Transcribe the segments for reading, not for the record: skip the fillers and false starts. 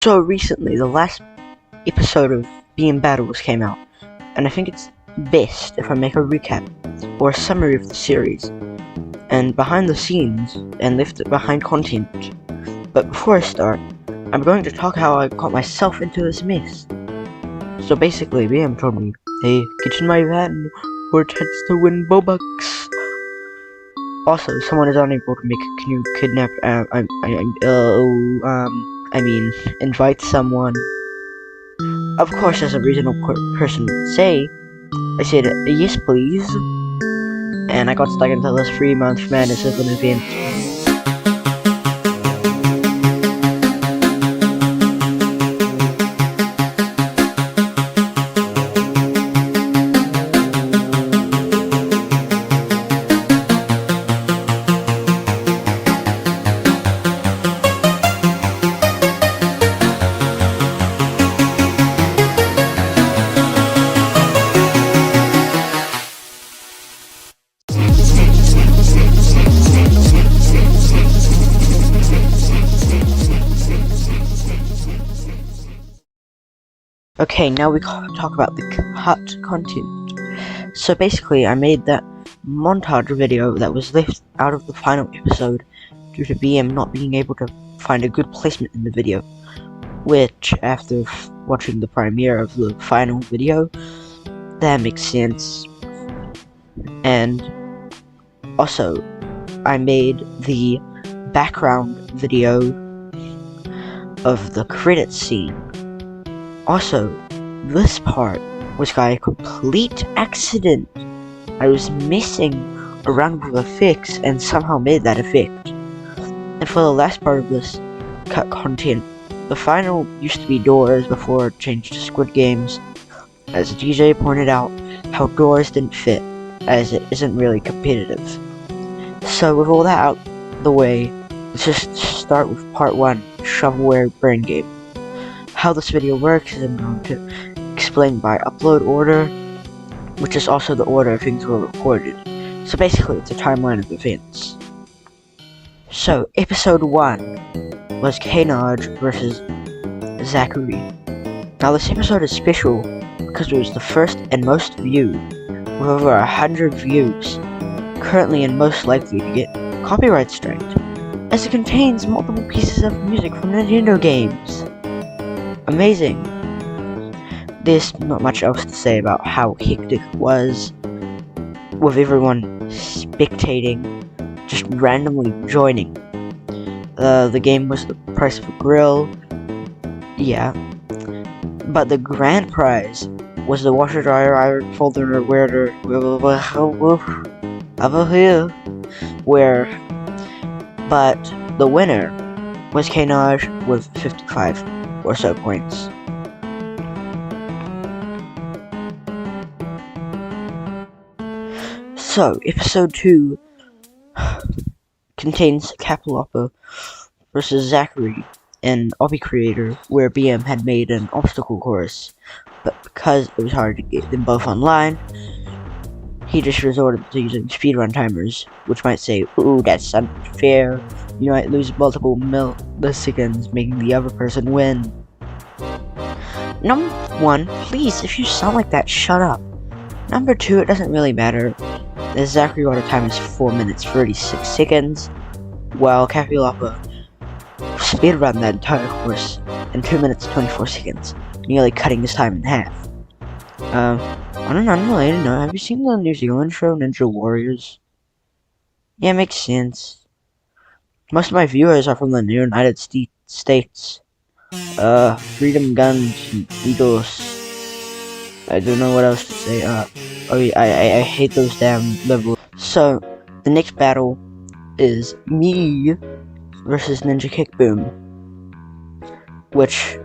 So recently, the last episode of BM Battles came out, and I think it's best if I make a recap or a summary of the series, and behind the scenes, and lift it behind content. But before I start, I'm going to talk how I got myself into this mess. So basically, BM told me, "Hey, get in my van for a chance to win Robux." Also, someone is unable to make a canoe kidnap. Invite someone. Of course, as a reasonable person would say, I said, "Yes, please." And I got stuck into this 3-month madness of an event. Okay, now we talk about the cut content. So basically, I made that montage video that was left out of the final episode due to BM not being able to find a good placement in the video, which, after watching the premiere of the final video, that makes sense. And also, I made the background video of the credits scene. Also, this part was by a complete accident. I was messing around with effects and somehow made that effect. And for the last part of this cut content, the final used to be Doors before it changed to Squid Games. As DJ pointed out, how Doors didn't fit, as it isn't really competitive. So with all that out the way, let's just start with part 1, Shovelware Brain Game. How this video works is I'm going to explain by upload order, which is also the order things were recorded. So basically, it's a timeline of events. So, episode 1 was Kanaj versus Zachary. Now this episode is special because it was the first and most viewed, with over 100 views, currently and most likely to get copyright striked, as it contains multiple pieces of music from Nintendo games. Amazing. There's not much else to say about how hectic it was, with everyone spectating, just randomly joining. The game was the price of a grill, yeah, but the grand prize was the washer dryer iron folder wearer over here, but the winner was Kanaj with 55 or so points. So, episode 2 contains Capiloppa versus Zachary, an obby creator, where BM had made an obstacle course, but because it was hard to get them both online, he just resorted to using speedrun timers, which might say, "Ooh, that's unfair. You might lose multiple milliseconds, making the other person win." Number 1, please, if you sound like that, shut up. Number 2, it doesn't really matter, as Zachary order time is 4 minutes 36 seconds, while Capiloppa speedrun that entire course in 2 minutes 24 seconds, nearly cutting his time in half. On an unrelated note, have you seen the New Zealand show Ninja Warriors? Yeah, makes sense. Most of my viewers are from the United States. Freedom Guns, Eagles. I don't know what else to say. I hate those damn liberals. So, the next battle is me versus Ninja Kick Boom, which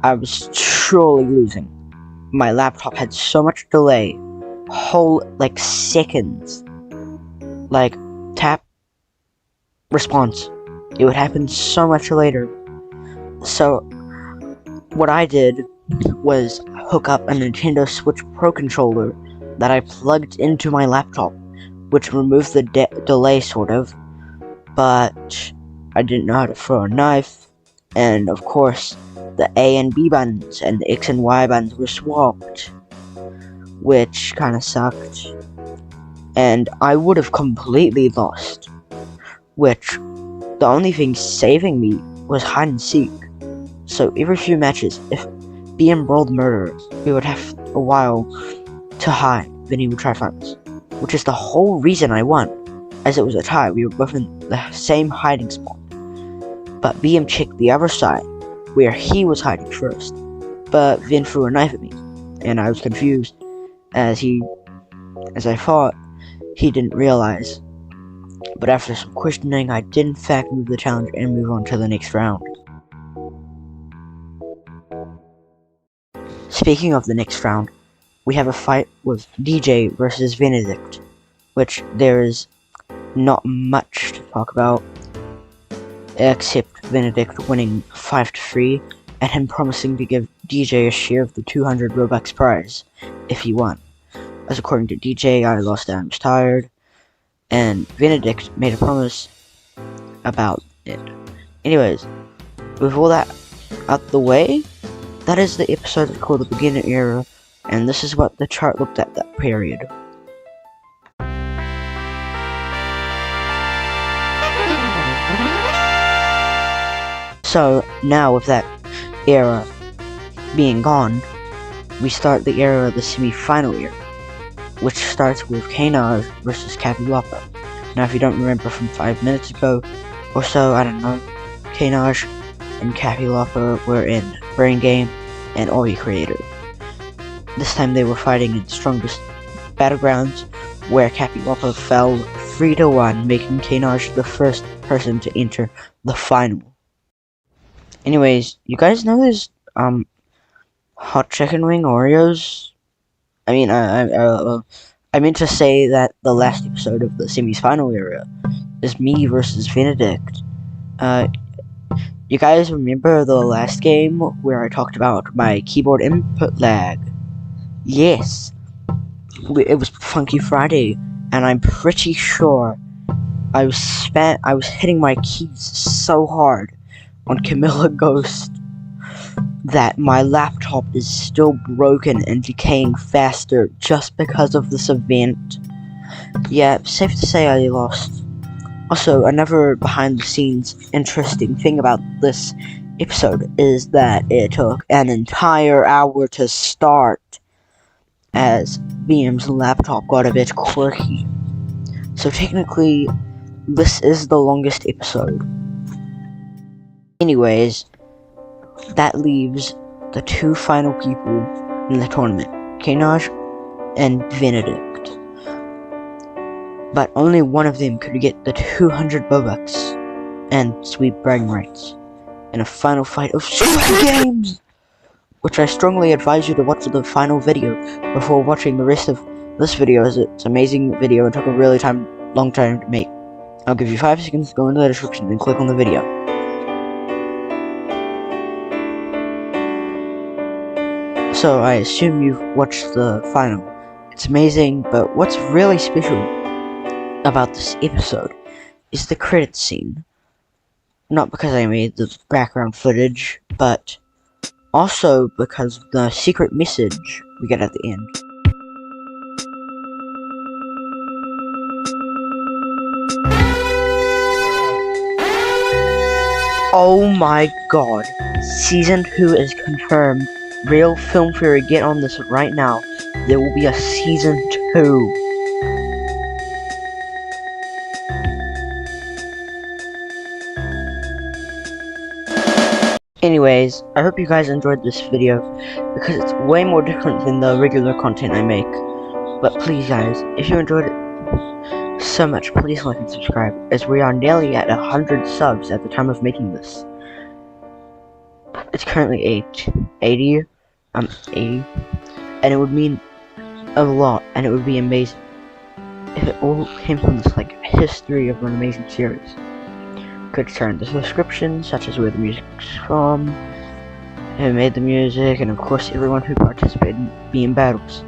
I was surely losing. My laptop had so much delay, seconds, tap, response. It would happen so much later. So, what I did was hook up a Nintendo Switch Pro controller that I plugged into my laptop, which removed the delay sort of, but I didn't know how to throw a knife, and of course, the A and B buttons and the X and Y buttons were swapped, which kind of sucked, and I would have completely lost, which the only thing saving me was hide and seek. So every few matches, if BM rolled murder, we would have a while to hide, then he would try to find us, which is the whole reason I won, as it was a tie. We were both in the same hiding spot, but BM checked the other side, where he was hiding first, but then threw a knife at me, and I was confused, as I thought he didn't realize. But after some questioning, I did in fact move the challenge and move on to the next round. Speaking of the next round, we have a fight with DJ versus Benedict, which there is not much to talk about, except Benedict winning 5-3, and him promising to give DJ a share of the 200 Robux prize if he won. As according to DJ, I lost and I was tired, and Benedict made a promise about it. Anyways, with all that out the way, that is the episode called The Beginner Era, and this is what the chart looked at that period. So, now with that era being gone, we start the era of the semi-final era, which starts with Kanaj versus Cappy Lopper. Now, if you don't remember from 5 minutes ago or so, I don't know, Kanaj and Cappy Lopper were in Brain Game and Ori Creator. This time they were fighting in Strongest Battlegrounds, where Cappy Lopper fell 3-1, making Kanaj the first person to enter the final. Anyways, you guys know there's hot chicken wing Oreos? I mean, I meant to say that the last episode of the semi-final era is me versus Benedict. You guys remember the last game where I talked about my keyboard input lag? Yes, it was Funky Friday, and I'm pretty sure I was hitting my keys so hard on Camilla Ghost that my laptop is still broken and decaying faster just because of this event. Yeah, safe to say I lost. Also, another behind the scenes interesting thing about this episode is that it took an entire hour to start, as BM's laptop got a bit quirky. So technically, this is the longest episode. Anyways, that leaves the two final people in the tournament, Kanaj and Benedict. But only one of them could get the 200 Robux and sweep bragging rights in a final fight of Squid Games, which I strongly advise you to watch the final video before watching the rest of this video, as it's an amazing video and took a really long time to make. I'll give you 5 seconds to go into the description and click on the video. So I assume you've watched the final. It's amazing, but what's really special about this episode is the credits scene. Not because I made the background footage, but also because of the secret message we get at the end. Oh my god, Season 2 is confirmed. Real Film Theory, get on this right now. There will be a Season 2. Anyways, I hope you guys enjoyed this video, because it's way more different than the regular content I make. But please guys, if you enjoyed it so much, please like and subscribe, as we are nearly at 100 subs at the time of making this. It's currently 80, and it would mean a lot, and it would be amazing if it all came from this history of an amazing series. Could share in the description, such as where the music's from, who made the music, and of course everyone who participated in battles.